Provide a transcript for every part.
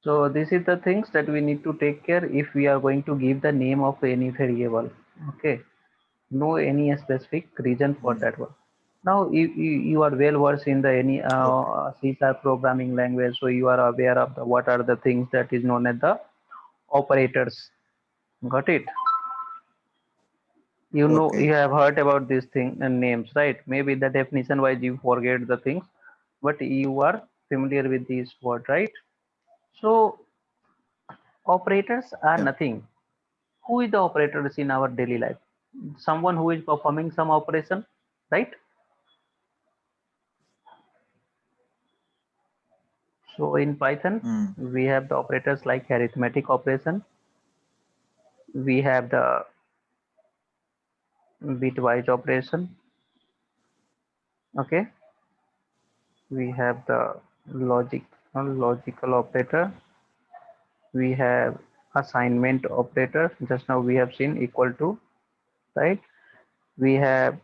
So this is the things that we need to take care if we are going to give the name of any variable. Okay, no any specific reason for Hmm. that one. Now you are well versed in the any Okay. C# programming language, so you are aware of the what are the things that is known as the operators. Got it? You know, Okay. you have heard about these thing and names, right? Maybe the definition wise you forget the things, but you are familiar with this word, right? So operators are Yeah. nothing. Who is the operators in our daily life? Someone who is performing some operation, right? So in Python, Hmm. we have the operators like arithmetic operation. We have the bitwise operation. Okay. We have the logical operator. We have assignment operator. Just now we have seen equal to, right? We have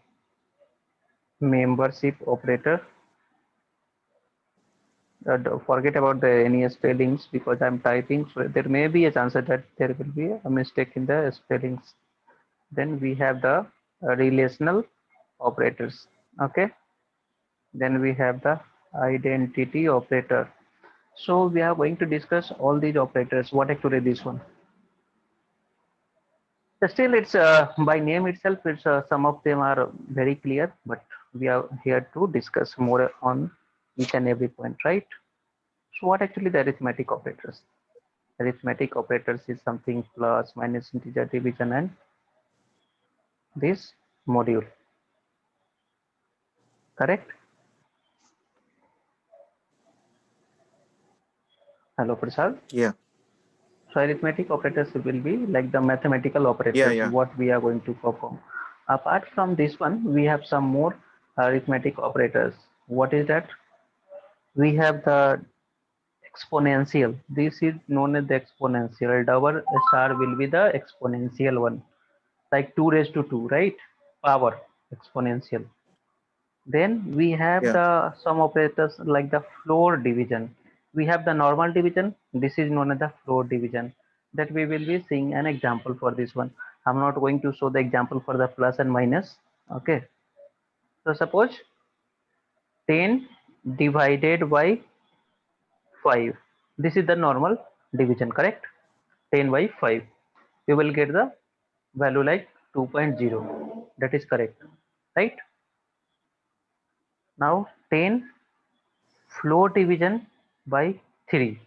membership operator. Forget about the any spellings because I'm typing, so there may be a chance that there will be a mistake in the spellings. Then we have the relational operators. Okay. Then we have the identity operator. So we are going to discuss all these operators. What actually this one? Still, it's by name itself. It's some of them are very clear, but we are here to discuss more on each and every point, right? So what actually the arithmetic operators? Arithmetic operators is something plus, minus, integer, division, and this module. Correct? Hello, Prasad. Yeah. So arithmetic operators will be like the mathematical Yeah. operators, Yeah. what we are going to perform. Apart from this one, we have some more arithmetic operators. What is that? We have the exponential. This is known as the exponential. Double star will be the exponential one, like 2 raised to 2, right? Power exponential. Then we have Yeah. the some operators like the floor division. We have the normal division. This is known as the floor division. That we will be seeing an example for this one. I'm not going to show the example for the plus and minus. Okay. So suppose 10 divided by 5. This is the normal division, correct? 10 by 5. You will get the value like 2.0. That is correct, right? Now 10 floor division by 3.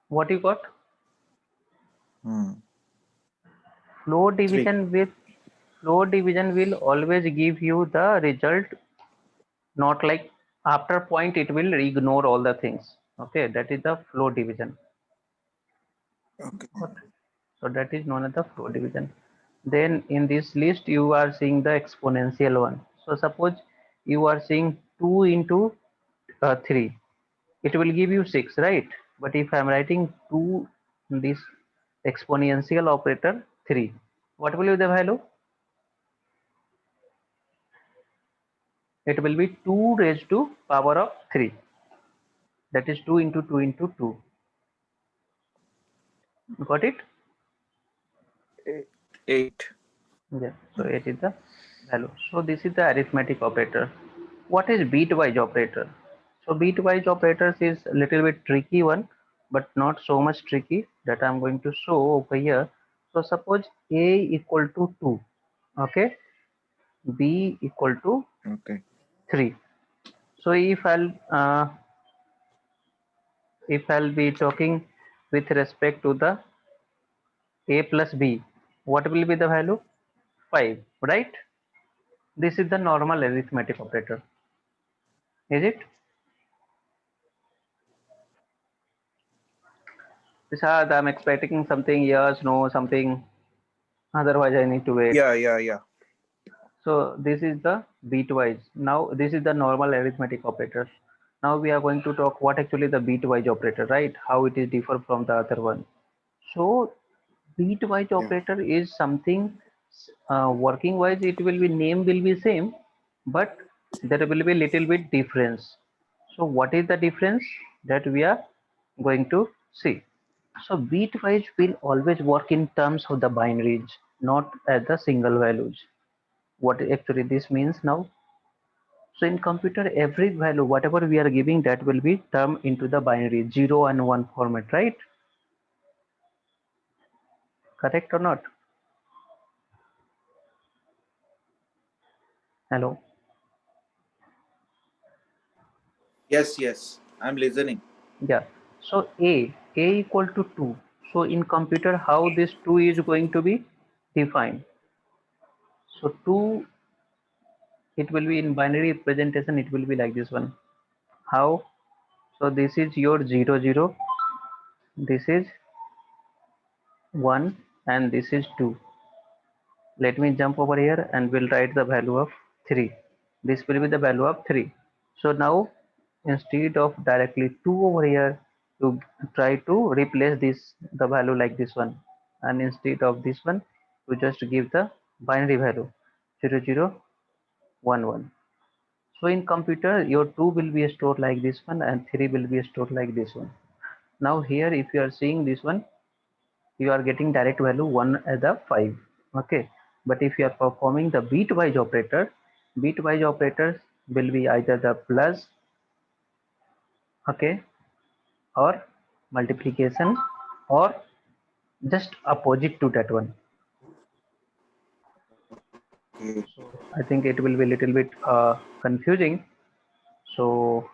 What you got? Hmm. Floor 3. division with floor division will always give you the result, not like after point it will ignore all the things. Okay, that is the floor division. Okay. What? So that is known as the floor division. Then in this list you are seeing the exponential one. So suppose you are seeing 2 into 3, it will give you 6, right? But if I'm writing 2 this exponential operator 3, what will be the value? It will be 2 raised to power of 3. That is 2 into 2 into 2. Got it? 8. 8. Yeah. So Hmm. it is the value. So this is the arithmetic operator. What is bitwise operator? So bitwise operators is a little bit tricky one, but not so much tricky that I'm going to show over here. So suppose a equal to 2, okay, b equal to Okay. 3. So if I'll be talking with respect to the a plus b, what will be the value? 5, right? This is the normal arithmetic operator, is it? Prasad, I'm expecting something, yes, no, something, otherwise I need to wait. Yeah. Yeah. Yeah. So this is the bitwise. Now this is the normal arithmetic operator. Now we are going to talk what actually the bitwise operator, right? How it is differ from the other one. So bitwise Yeah. operator is something working wise it will be name will be same, but there will be little bit difference. So what is the difference? that we are going to see. So bitwise will always work in terms of the binaries, not as the single values. What actually this means now? So in computer, every value, whatever we are giving, that will be termed into the binary 0 and 1 format, right? Correct or not? Hello. Yes, yes. I'm listening. Yeah. So a equal to 2. So in computer, how this 2 is going to be defined? So 2, it will be in binary representation, it will be like this one. How? So this is your 0 0, this is 1, and this is 2. Let me jump over here and we'll write the value of 3. This will be the value of 3. So now instead of directly 2 over here, you try to replace this the value like this one, and instead of this one you just give the binary value 0 0 1 1. So in computer your 2 will be stored like this one and 3 will be stored like this one. Now here if you are seeing this one, you are getting direct value 1 as the 5. Okay, but if you are performing the bitwise operator, bitwise operators will be either the plus, okay, or multiplication, or just opposite to that one. Okay. So I think it will be a little bit confusing, so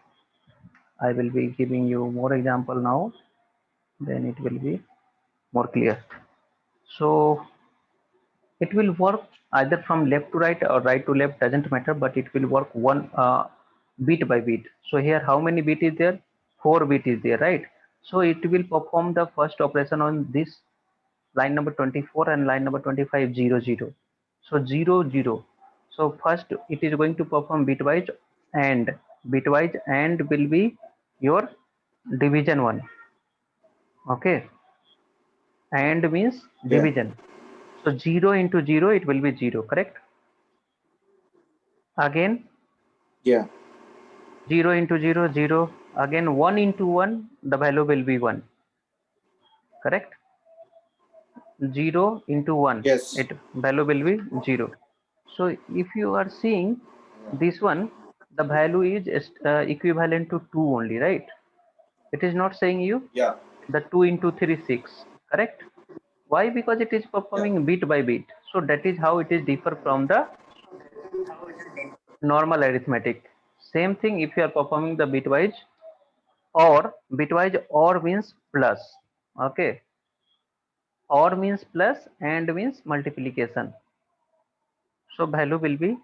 I will be giving you more example now, then it will be more clear. So it will work either from left to right or right to left, doesn't matter, but it will work one bit by bit. So here how many bit is there? 4 bit is there, right? So it will perform the first operation on this line number 24 and line number 25 0 0. So 0 0. So first it is going to perform bitwise, and bitwise and will be your division one. Okay, and means Yeah. division. So 0 into 0, it will be 0, correct? Again Yeah. 0 into 0 0. Again 1 into 1, the value will be 1, correct? 0 into 1, Yes. it value will be 0. So if you are seeing this one, the value is equivalent to 2 only, right? It is not saying you Yeah. the 2 into 3 is 6, correct? Why? Because it is Yeah. performing bit by bit. So that is how it is differ from the normal arithmetic. Same thing if you are performing the bitwise, or bitwise or means plus. Okay, or means plus and means multiplication. So value will be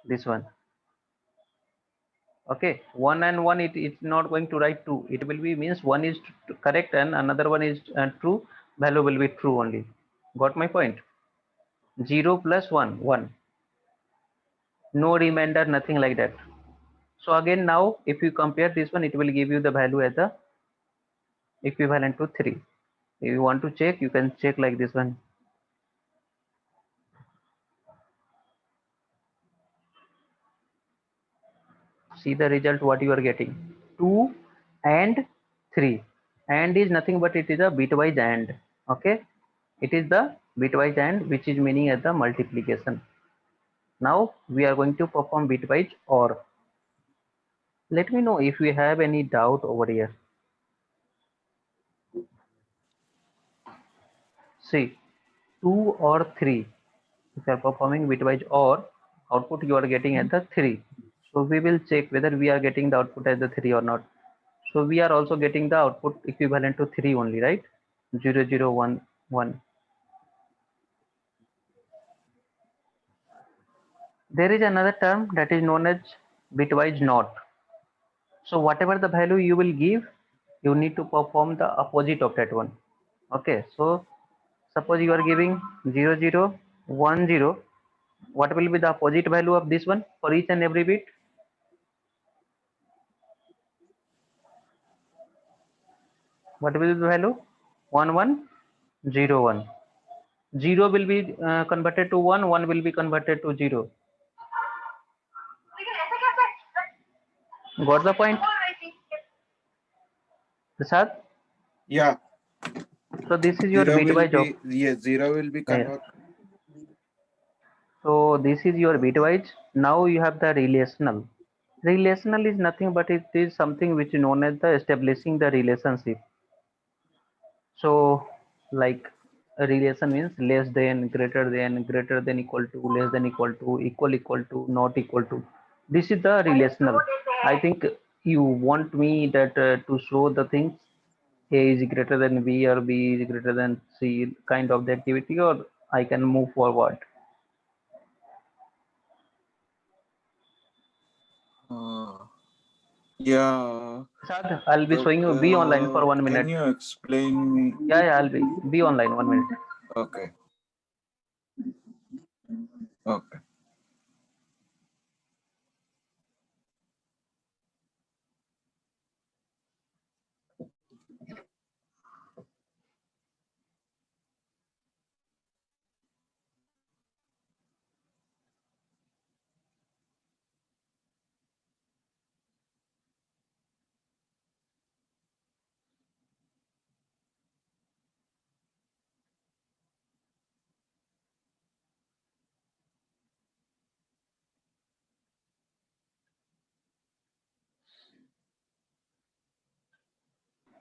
this one. Okay, 1 and 1, it's not going to write 2. It will be means one is correct and another one is true. Value will be true only. Got my point? 0 plus 1 1. No remainder, nothing like that. So again now if you compare this one, it will give you the value as a equivalent to 3. If you want to check, you can check like this one. See the result what you are getting. 2 and 3. And is nothing but it is a bitwise and. Okay, it is the bitwise and, which is meaning as the multiplication. Now we are going to perform bitwise or. Let me know if you have any doubt over here. See, 2 or 3, if you are performing bitwise or, output you are getting at the 3. So we will check whether we are getting the output as the 3 or not. So we are also getting the output equivalent to 3 only, right? 0 0 1 1. There is another term that is known as bitwise not. So whatever the value you will give, you need to perform the opposite of that one. Okay, so suppose you are giving 0 0 1 0. What will be the opposite value of this one for each and every bit? What will be the value? 1 1 0 1. 0 will be converted to 1, 1 will be converted to 0. Got the point? Prasad, Yeah. so this is your Zero will bitwise of, be, yes, zero will be yeah. convert. So this is your bitwise. Now you have the relational. Relational is nothing but it is something which is known as the establishing the relationship. So like a relation means less than, greater than, equal to, less than, equal to, not equal to. This is the relational. I think you want me that to show the things A is greater than B or B is greater than C kind of the activity, or I can move forward. Yeah, Sad, I'll be but showing you. Be online for 1 minute. can you explain me? Yeah, I'll be online 1 minute. Okay. Okay.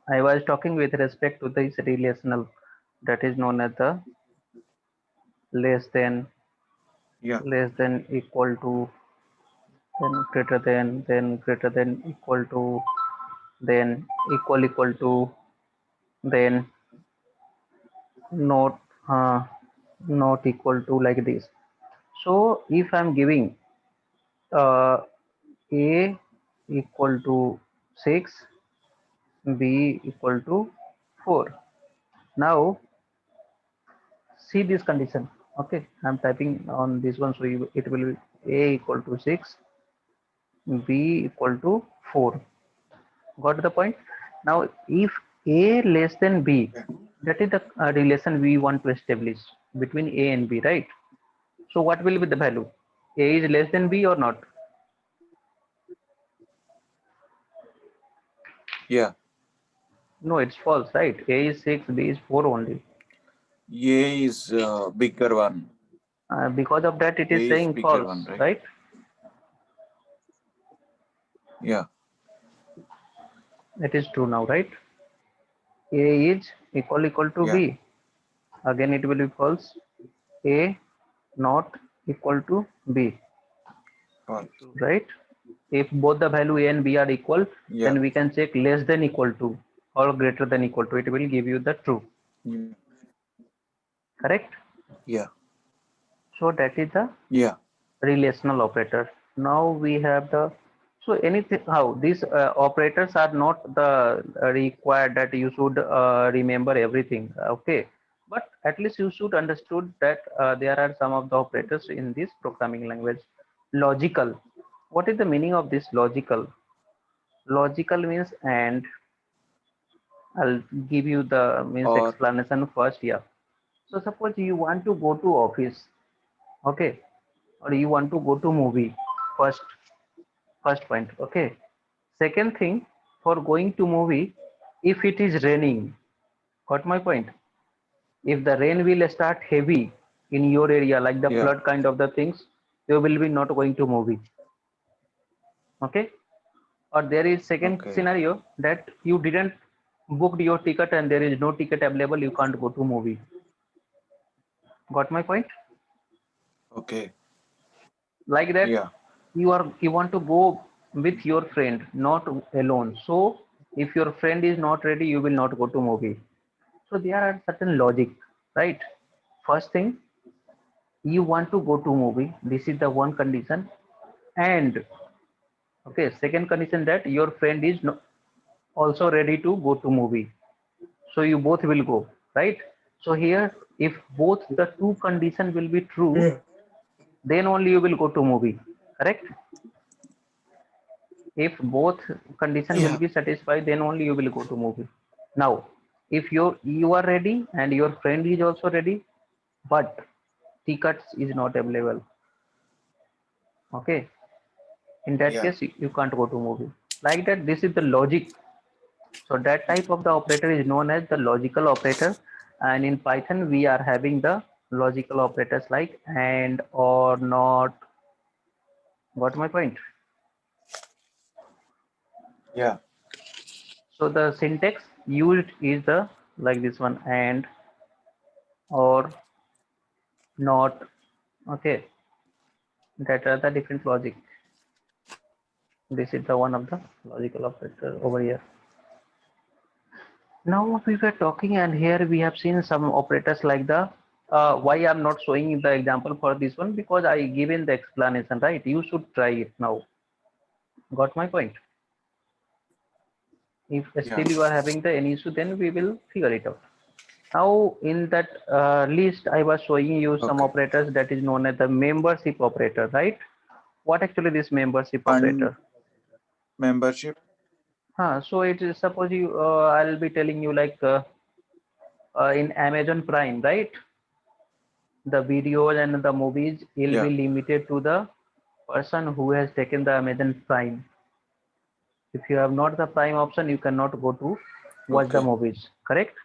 I was talking with respect to this relational that is known as the less than, Yeah. equal to, then greater than, equal to, then equal to, then not not equal to, like this. So if I'm giving uh, A equal to 6, B equal to 4. Now see this condition. Okay, I'm typing on this one, so it will be A equal to 6, B equal to 4. Got the point? Now if A less than B, Yeah. that is the relation we want to establish between A and B, right? So what will be the value? A is less than B or not? Yeah. No, it's false, right? A is 6, B is 4 only. A is bigger one. Because of that, it is A is saying bigger false, one, right? right? Yeah. It is true now, right? A is equal to Yeah. B. Again, it will be false. A not equal to B, False. right? If both the value A and B are equal, Yeah. then we can check less than equal to or greater than equal to. It will give you the true, Yeah. correct? Yeah. So that is the Yeah. relational operator. Now we have the, so anything, how these operators are not the required that you should remember everything, okay, but at least you should understood that there are some of the operators in this programming language. Logical, what is the meaning of this logical? Logical means, and I'll give you the means Or explanation first. Yeah, so suppose you want to go to office, okay, or you want to go to movie. First point, okay. Second thing, for going to movie, if it is raining, got my point? If the rain will start heavy in your area, like the yeah. flood kind of the things, you will be not going to movie, okay. Or there is second Okay. scenario that you didn't booked your ticket and there is no ticket available, you can't go to movie. Got my point? Okay. Like that, Yeah. you want to go with your friend, not alone. So if your friend is not ready, you will not go to movie. So there are certain logic, right? First thing, you want to go to movie, this is the one condition. And okay, second condition, that your friend is also ready to go to movie, so you both will go, right? So here, if both the two condition will be true, Yeah. then only you will go to movie, correct? If both condition will Yeah. be satisfied, then only you will go to movie. Now if you are ready and your friend is also ready, but tickets is not available, okay, in that Yeah. case you can't go to movie. Like that, this is the logic So that type of the operator is known as the logical operator. And in Python, we are having the logical operators like and, or, not. Got my point? Yeah. So the syntax used is the like this one, and, or, not. Okay, that are the different logic. This is the one of the logical operator over here. Now we were talking, and here we have seen some operators like the why I'm not showing the example for this one, because I given the explanation, right? You should try it now. Got my point? If Yeah. still you are having the any issue, then we will figure it out. Now in that list, I was showing you some Okay. operators that is known as the membership operator, right? What actually this membership And operator? membership. So it is, suppose you, I'll be telling you like in Amazon Prime, right? The videos and the movies will be Yeah. limited to the person who has taken the Amazon Prime. If you have not the Prime option, you cannot go to watch the Okay. movies, correct?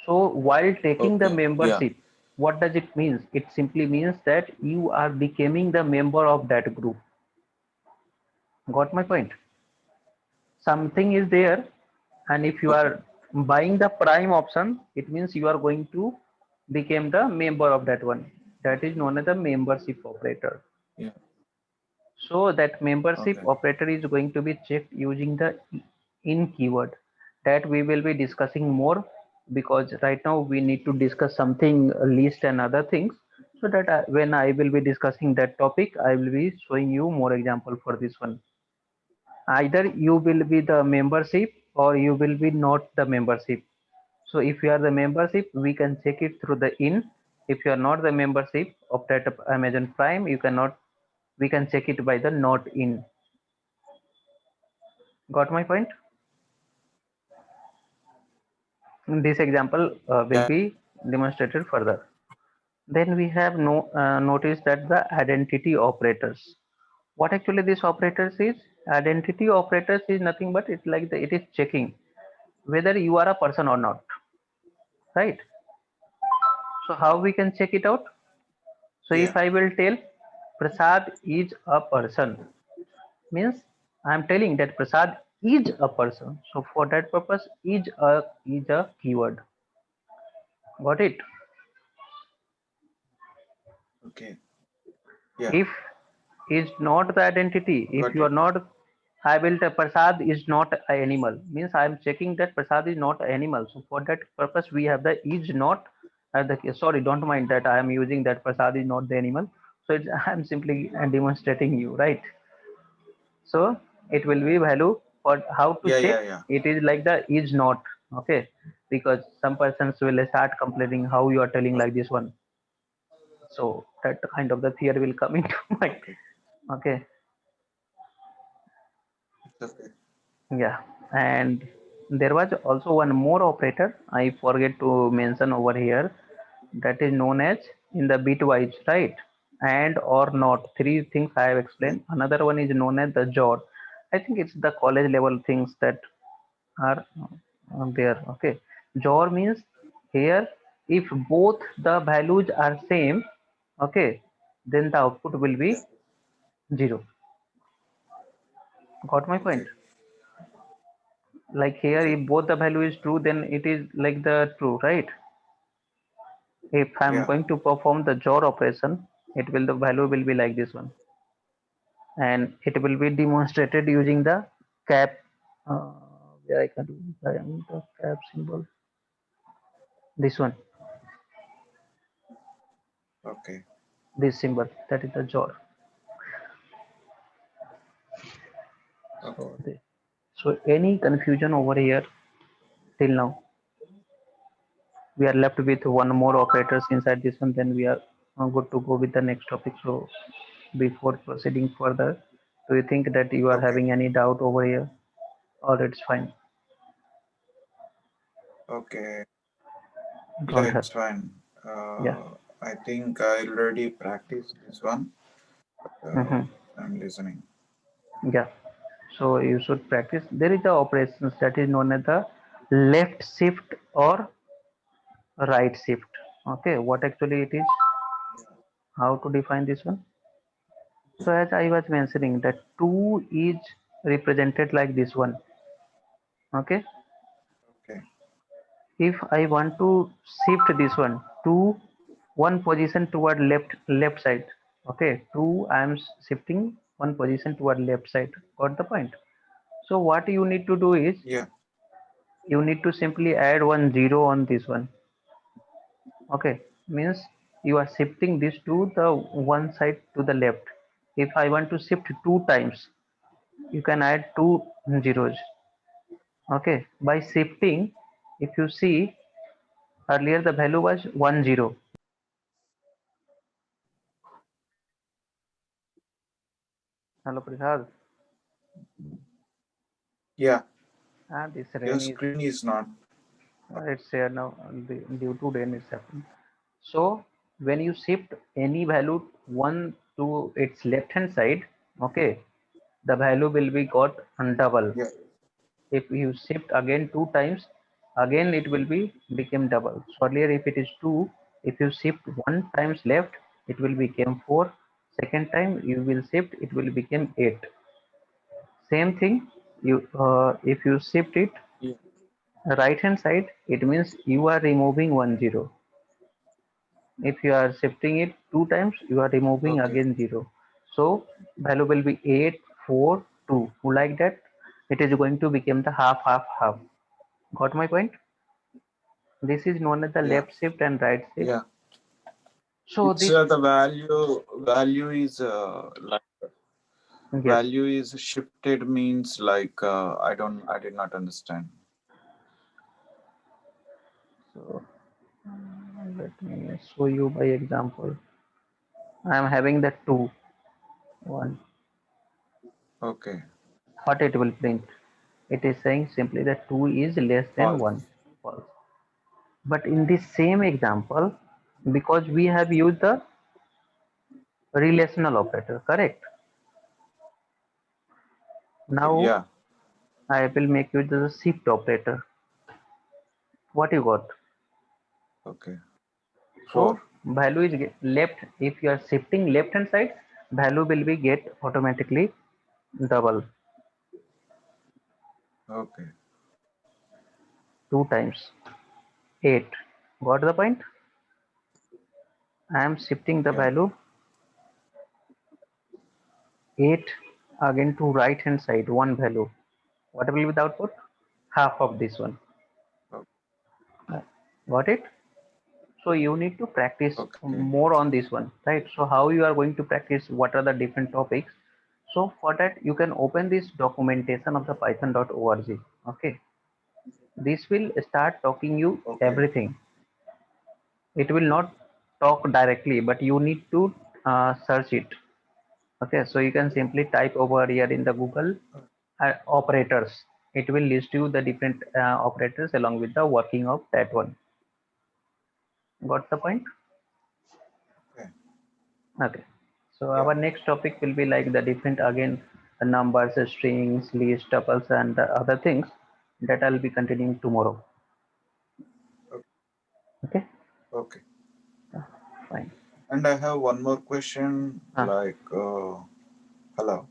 So while taking the Okay. Yeah. membership, what does it mean? It simply means that you are becoming the member of that group. Got my point? Something is there, and if you Okay. are buying the Prime option, it means you are going to become the member of that one. That is known as the membership operator. Yeah. So that membership Okay. operator is going to be checked using the in keyword that we will be discussing more, because right now we need to discuss something list and other things, so that when I will be discussing that topic, I will be showing you more example for this one. Either you will be the membership or you will be not the membership. So if you are the membership, we can check it through the in. If you are not the membership of that Amazon Prime, you cannot, we can check it by the not in. Got my point? This example will Yeah. be demonstrated further. Then we have noticed that the identity operators. What actually this operators is? Identity operators is nothing but it like it is checking whether you are a person or not, right? So how we can check it out? So Yeah. if I will tell Prasad is a person, means I am telling that Prasad is a person. So for that purpose, is a keyword. Got it? Okay. Yeah. If is not the identity, if Got you are it. not, I will tell Prasad is not an animal, means I am checking that Prasad is not an animal. So for that purpose, we have the is not. Sorry, don't mind that I am using that Prasad is not the animal. So it's, I am simply demonstrating you, right? So it will be value for how to Yeah. check. Yeah. Yeah. It is like the is not, okay, because some persons will start complaining how you are telling like this one. So that kind of the fear will come into mind. Okay. Okay, It's okay. yeah, and there was also one more operator I forget to mention over here, that is known as in the bitwise, right? And or not. Three things I have Yeah. explained. Another one is known as the JOR. I think it's the college level things that are there. Okay, JOR means here if both the values are same, okay, then the output will Yeah. be zero. Got my point? Okay. Like here, Okay. if both the value is true, then it is like the true, right? If I'm Yeah. going to perform the JOR operation, it will, the value will be like this one, and it will be demonstrated using the cap. Uh, where I can do the cap symbol. This one, Okay. this symbol, that is the JOR. Okay. So any confusion over here till now? We are left with one more operators inside this one. Then we are good to go with the next topic. So before proceeding further, do you think that you are Okay. having any doubt over here, or it's fine? Okay. Yeah, Don't have. it's fine. Yeah. I think I already practiced this one. Uh, Hmm. I'm listening. Yeah. So you should practice. There is the operations that is known as the left shift or right shift. Okay, what actually it is? How to define this one? So as I was mentioning, that 2 is represented like this one. Okay, Okay. if I want to shift this one to one position toward left side. Okay, 2 I am shifting one position toward left side. Got the point? So what you need to do is Yeah. you need to simply add one zero on this one. Okay, means you are shifting this to the one side to the left. If I want to shift 2 times, you can add two zeros. Okay, by shifting, if you see, earlier the value was 10. Hello Prasad. Yeah. This Your rain is screen is not. it's here now. Due to rain is happening. So when you shift any value one to its left hand side, okay, the value will be got on double. Yeah. If you shift again 2 times, again it will be become double. So earlier if it is 2, if you shift 1 times left, it will become 4. Second time you will shift, it will become 8. Same thing, you if you shift it Yeah. right hand side, it means you are removing 10. If you are shifting it 2 times, you are removing Okay. again 0. So value will be 8, 4, 2. Like that, it is going to become the half, half, half. Got my point? This is known as the Yeah. left shift and right shift. Yeah. So It's this, the value is like yes. value is shifted means like I did not understand. So let me show you by example. I am having the 2, 1. Okay. What it will print? It is saying simply that 2 is less than False. 1. False. But in this same example, because we have used the relational operator, correct? Now Yeah. I will make you the shift operator. What you got? Okay. So 4. value is left. If you are shifting left hand side, value will be get automatically double. Okay. 2 times 8. Got the point? I am shifting the Yeah. value 8 again to right hand side one value. What will be the output? Half of this one. O- Uh, Got it? So you need to practice Okay. more on this one, right? So how you are going to practice? What are the different topics? So for that, you can open this documentation of the python.org. Okay, this will start talking you Okay. everything. It will not talk directly, but you need to search it. Okay, so you can simply type over here in the Google operators. It will list you the different operators along with the working of that one. Got the point? Okay. Okay. So Yeah. our next topic will be like the different again the numbers, strings, list, tuples, and the other things that I'll be continuing tomorrow. O- Okay, Okay. fine. And I have one more question. Uh, Like, hello.